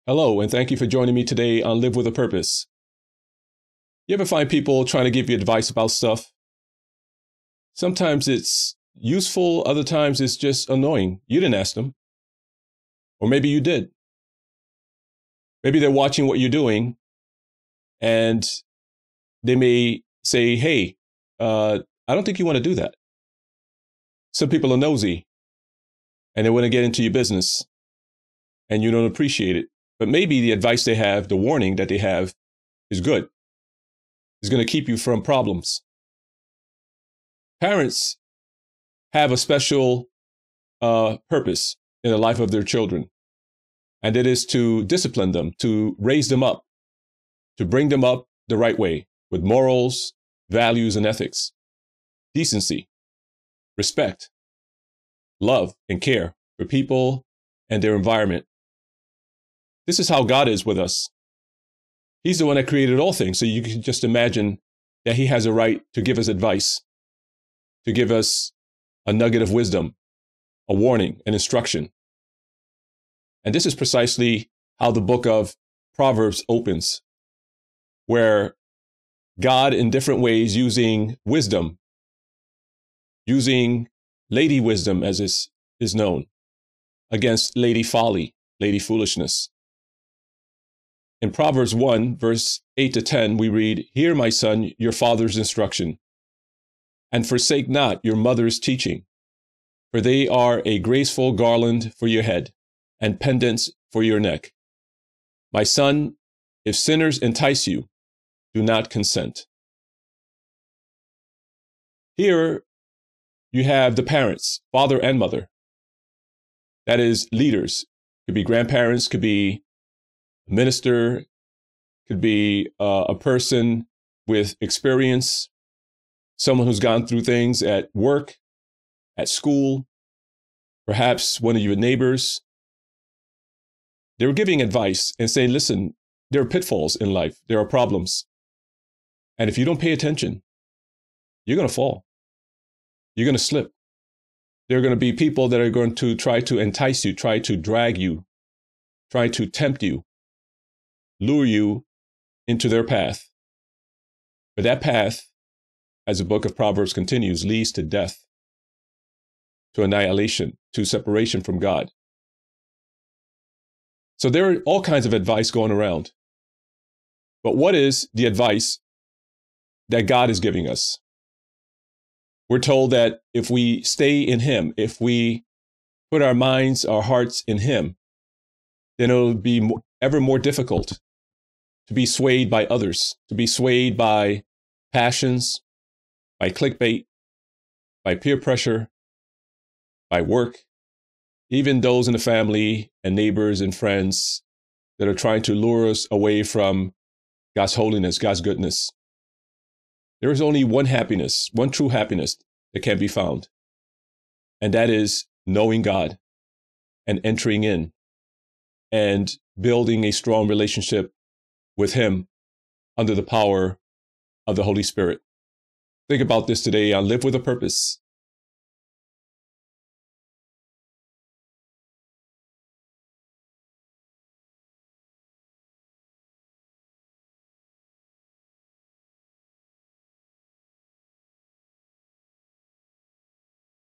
Hello, and thank you for joining me today on Live with a Purpose. You ever find people trying to give you advice about stuff? Sometimes it's useful, other times it's just annoying. You didn't ask them. Or maybe you did. Maybe they're watching what you're doing, and they may say, hey, I don't think you want to do that. Some people are nosy, and they want to get into your business, and you don't appreciate it. But maybe the advice they have, the warning that they have, is good. It's going to keep you from problems. Parents have a special purpose in the life of their children, and it is to discipline them, to raise them up, to bring them up the right way with morals, values, and ethics, decency, respect, love, and care for people and their environment. This is how God is with us. He's the one that created all things. So you can just imagine that he has a right to give us advice, to give us a nugget of wisdom, a warning, an instruction. And this is precisely how the book of Proverbs opens, where God, in different ways, using wisdom, using lady wisdom, as is known, against lady folly, lady foolishness. In Proverbs 1, verse 8 to 10, we read, "Hear, my son, your father's instruction, and forsake not your mother's teaching, for they are a graceful garland for your head and pendants for your neck. My son, if sinners entice you, do not consent." Here you have the parents, father and mother. That is, leaders. Could be grandparents, could be minister, could be a person with experience, someone who's gone through things at work, at school, perhaps one of your neighbors. They were giving advice and saying, listen, there are pitfalls in life. There are problems. And if you don't pay attention, you're going to fall. You're going to slip. There are going to be people that are going to try to entice you, try to drag you, try to tempt you, lure you into their path. But that path, as the book of Proverbs continues, leads to death, to annihilation, to separation from God. So there are all kinds of advice going around. But what is the advice that God is giving us? We're told that if we stay in him, if we put our minds, our hearts in him, then it'll be ever more difficult to be swayed by others, to be swayed by passions, by clickbait, by peer pressure, by work, even those in the family and neighbors and friends that are trying to lure us away from God's holiness, God's goodness. There is only one happiness, one true happiness that can be found, and that is knowing God and entering in and building a strong relationship with him under the power of the Holy Spirit. Think about this today on Live with a Purpose.